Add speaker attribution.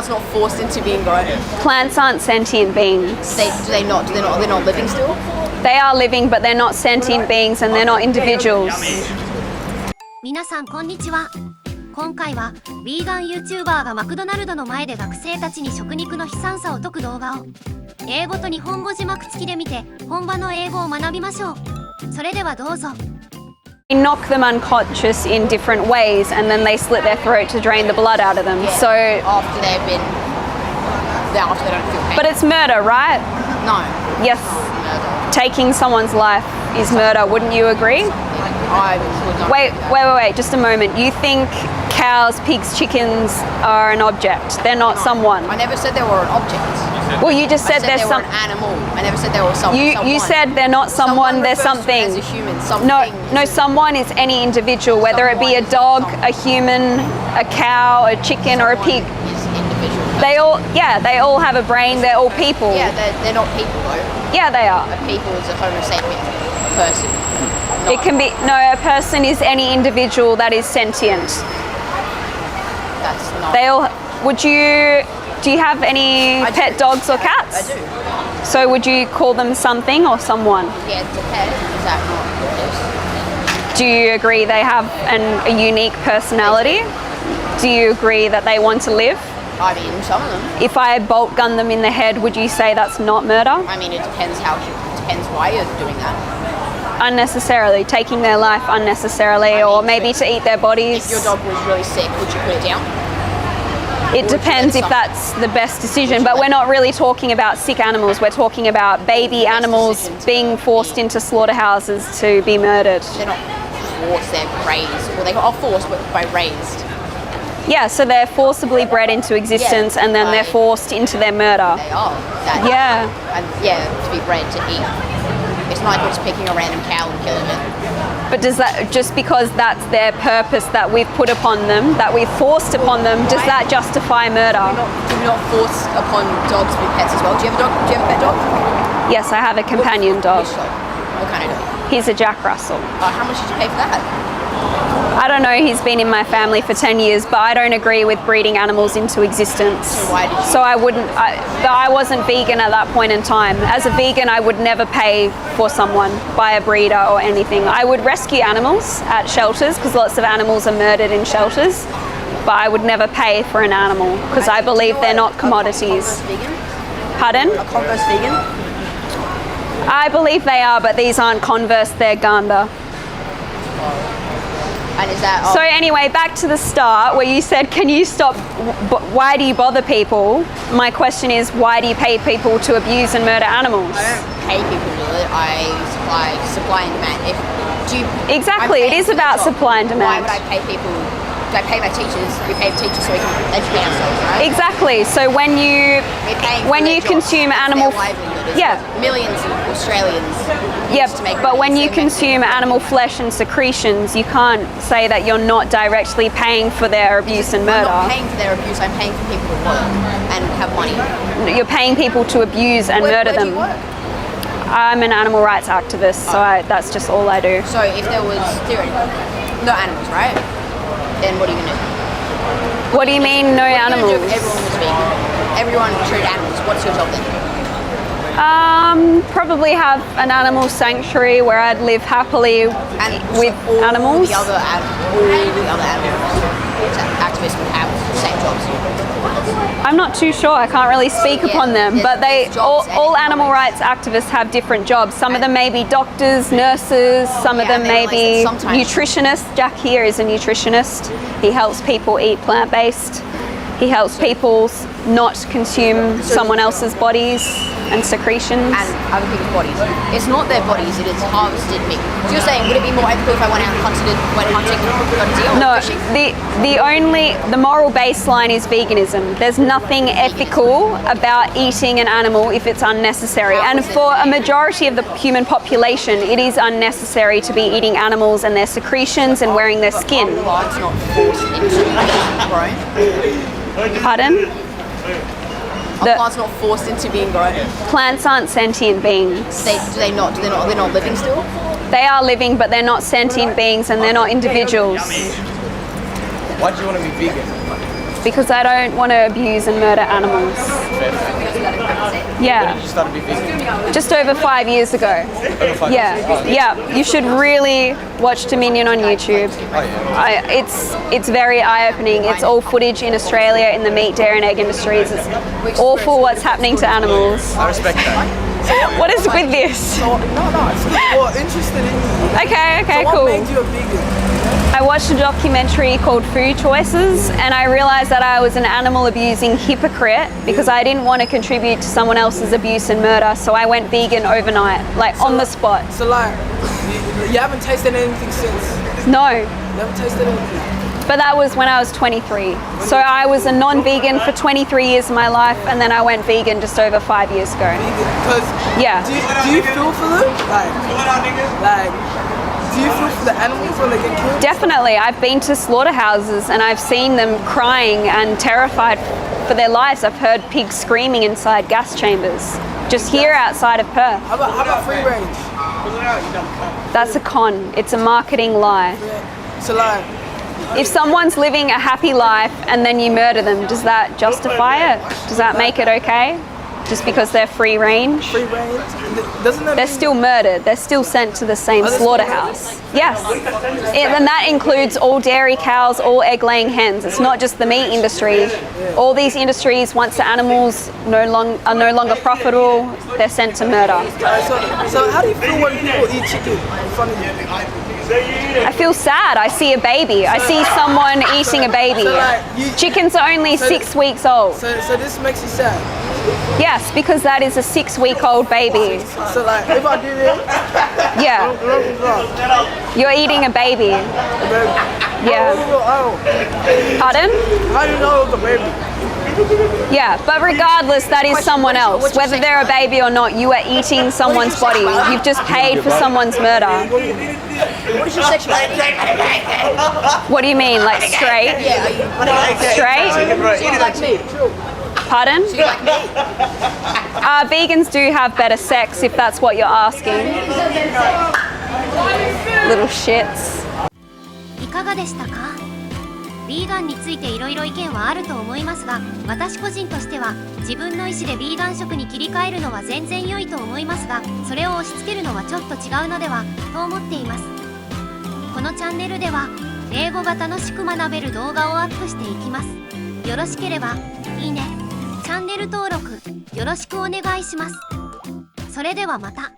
Speaker 1: plants not forced into being grown?
Speaker 2: Plants aren't sentient beings.
Speaker 1: They're not living still?
Speaker 2: They are living, but they're not sentient beings and they're not individuals.
Speaker 3: 皆さんこんにちは。今回はヴィーガン YouTuber がマクドナルドの前で学生たちに食肉の悲惨さを説く動画を英語と日本語字幕付きで見て本場の英語を学びましょう。それではどうぞ。
Speaker 2: They knock them unconscious in different ways and then they slit their throat to drain the blood out of them.
Speaker 1: Yeah.
Speaker 2: So
Speaker 1: After they don't feel pain.
Speaker 2: but it's murder, right?
Speaker 1: No.
Speaker 2: Yes.
Speaker 1: Murder.
Speaker 2: Taking someone's life is murder, wouldn't you agree?
Speaker 1: I would not.
Speaker 2: Wait, just a moment. You think cows, pigs, chickens are an object? They're not someone.
Speaker 1: I never said they were an object.
Speaker 2: Well, you just said
Speaker 1: I
Speaker 2: there's
Speaker 1: they were an animal. I never said they were someone.
Speaker 2: You said they're not someone, they're something.
Speaker 1: As a human, something.
Speaker 2: No, someone is any individual, whether it be a dog, a human, a cow, a chicken, or a pig.
Speaker 1: Is individual.
Speaker 2: They all have a brain. They're all people.
Speaker 1: Yeah, they're not people though.
Speaker 2: Yeah, they are.
Speaker 1: A people is a Homo sapien, a person.
Speaker 2: It can be a person is any individual that is sentient.
Speaker 1: That's not.
Speaker 2: They all. Do you have any pet dogs or cats?
Speaker 1: I do.
Speaker 2: So would you call them something or someone?
Speaker 1: Yeah, it's a pet. Is that not good?
Speaker 2: Do you agree they have a unique personality? Do you agree that they want to live?
Speaker 1: I mean, some of them.
Speaker 2: If I bolt gun them in the head, would you say that's not murder?
Speaker 1: I mean, it depends why you're doing that.
Speaker 2: Unnecessarily, taking their life unnecessarily, or maybe to eat their bodies.
Speaker 1: If your dog was really sick, would you put it down?
Speaker 2: It depends if that's the best decision, but we're not really talking about sick animals. We're talking about baby animals being forced into slaughterhouses to be murdered.
Speaker 1: They're not forced, they're raised. Well, they are forced by raised.
Speaker 2: Yeah, so they're forcibly bred into existence and then they're forced into their murder.
Speaker 1: They are.
Speaker 2: Yeah.
Speaker 1: And to be bred to eat. It's not like we're just picking a random cow and killing it.
Speaker 2: But does that, just because that's their purpose that we've put upon them, that we've forced upon them, does that justify murder?
Speaker 1: Do we not force upon dogs to be pets as well? Do you have a dog? Do you have a pet dog?
Speaker 2: Yes, I have a companion dog.
Speaker 1: Which dog? What kind of dog?
Speaker 2: He's a Jack Russell.
Speaker 1: How much did you pay for that?
Speaker 2: I don't know, he's been in my family for 10 years, but I don't agree with breeding animals into existence.
Speaker 1: So why did you?
Speaker 2: So I wasn't vegan at that point in time. As a vegan, I would never pay for someone by a breeder or anything. I would rescue animals at shelters because lots of animals are murdered in shelters, but I would never pay for an animal because I believe they're not commodities.
Speaker 1: Vegan?
Speaker 2: Pardon?
Speaker 1: A Converse vegan?
Speaker 2: I believe they are, but these aren't Converse, they're Ganda.
Speaker 1: And is that...
Speaker 2: So anyway, back to the start where you said, can you stop, why do you bother people? My question is, why do you pay people to abuse and murder animals?
Speaker 1: I don't pay people to do it, I supply and demand.
Speaker 2: Exactly, it is about supply and demand.
Speaker 1: Why would I pay people? Do I pay my teachers? We pay teachers so we can educate ourselves, right?
Speaker 2: Exactly, so when you consume animal... Yeah.
Speaker 1: Millions of Australians.
Speaker 2: Yeah, but when you consume animal flesh and secretions, you can't say that you're not directly paying for their abuse and murder.
Speaker 1: I'm not paying for their abuse, I'm paying for people to work and have money.
Speaker 2: You're paying people to abuse and murder them.
Speaker 1: Where do you work?
Speaker 2: I'm an animal rights activist, so that's just all I do.
Speaker 1: So if there was no animals, right? Then what are you going to do?
Speaker 2: What do you mean, no animals?
Speaker 1: What are you going to do if everyone was vegan? Everyone treated animals. What's your job then?
Speaker 2: Probably have an animal sanctuary where I'd live happily with animals.
Speaker 1: All the other animal activists would have the same jobs.
Speaker 2: I'm not too sure, I can't really speak upon them, but all animal rights activists have different jobs. Some of them may be doctors, nurses, some of them may be nutritionists. Jack here is a nutritionist. He helps people eat plant-based. He helps people not consume someone else's bodies and secretions.
Speaker 1: And other people's bodies. It's not their bodies, it is harvested meat. So you're saying, would it be more ethical if I went out and went hunting, got a deal?
Speaker 2: No,
Speaker 1: fishing?
Speaker 2: the moral baseline is veganism. There's nothing ethical about eating an animal if it's unnecessary. And for a majority of the human population, it is unnecessary to be eating animals and their secretions and wearing their skin.
Speaker 1: Plants not forced into being grown.
Speaker 2: Pardon?
Speaker 1: Plants not forced into being grown.
Speaker 2: Plants aren't sentient beings.
Speaker 1: They're not living still?
Speaker 2: They are living, but they're not sentient beings and they're not individuals.
Speaker 4: Why do you want to be vegan?
Speaker 2: because I don't want to abuse and murder animals. Yeah.
Speaker 4: You started being vegan?
Speaker 2: Just over 5 years ago.
Speaker 4: Over 5
Speaker 2: Yeah,
Speaker 4: years? Oh,
Speaker 2: yeah. You should really watch Dominion on YouTube.
Speaker 4: Oh, yeah.
Speaker 2: It's very eye-opening. It's all footage in Australia in the meat, dairy and egg industries. It's awful what's happening to animals.
Speaker 4: I respect that.
Speaker 2: What is with this?
Speaker 5: So, no, it's well, interested in you.
Speaker 2: Okay,
Speaker 5: So what
Speaker 2: cool.
Speaker 5: made you a vegan?
Speaker 2: I watched a documentary called Food Choices and I realized that I was an animal abusing hypocrite because I didn't want to contribute to someone else's abuse and murder, so I went vegan overnight, like on the spot.
Speaker 5: So like, you haven't tasted anything since?
Speaker 2: No,
Speaker 5: You haven't tasted anything?
Speaker 2: but that was when I was 23. So I was a non-vegan for 23 years of my life and then I went vegan just over 5 years ago.
Speaker 5: Because
Speaker 2: Yeah.
Speaker 5: do you feel for them? Like, do you feel for the animals when they get killed?
Speaker 2: Definitely. I've been to slaughterhouses and I've seen them crying and terrified for their lives. I've heard pigs screaming inside gas chambers, just here outside of Perth.
Speaker 5: How about free range?
Speaker 2: That's a con. It's a marketing lie.
Speaker 5: So like,
Speaker 2: If someone's living a happy life and then you murder them, does that justify it? Does that make it okay? Just because they're free range?
Speaker 5: free range, doesn't that
Speaker 2: They're
Speaker 5: mean
Speaker 2: still murdered. They're still sent to the same
Speaker 5: Are they
Speaker 2: slaughterhouse. Yes. And that includes all dairy cows, all egg-laying hens. It's not just the meat industry. All these industries, once the animals are no longer profitable, they're sent to murder.
Speaker 5: So how do you feel when people eat chicken in front of you?
Speaker 2: I feel sad. I see a baby. I see someone eating a baby.
Speaker 5: So like,
Speaker 2: Chickens are only 6 weeks old.
Speaker 5: So this makes you sad.
Speaker 2: Yes, because that is a 6-week-old baby.
Speaker 5: So like, if I do this,
Speaker 2: Yeah, you're eating a baby. Yeah. Pardon?
Speaker 5: How do you know it was a baby?
Speaker 2: Yeah, but regardless, that is someone else. Whether they're a baby or not, you are eating someone's body. You've just paid for someone's murder.
Speaker 1: What is your sexuality?
Speaker 2: What do you mean, like straight?
Speaker 1: Yeah,
Speaker 2: Straight?
Speaker 1: so you like me?
Speaker 2: Pardon?
Speaker 1: So you like me?
Speaker 2: Vegans do have better sex, if that's what you're asking. Little shits.
Speaker 3: いかがでしたか？ヴィーガンについていろいろ意見はあると思いますが、私個人としては自分の意思でヴィーガン食に切り替えるのは全然良いと思いますが、それを押し付けるのはちょっと違うのではと思っています。このチャンネルでは英語が楽しく学べる動画をアップしていきます。よろしければいいね、チャンネル登録よろしくお願いします。それではまた。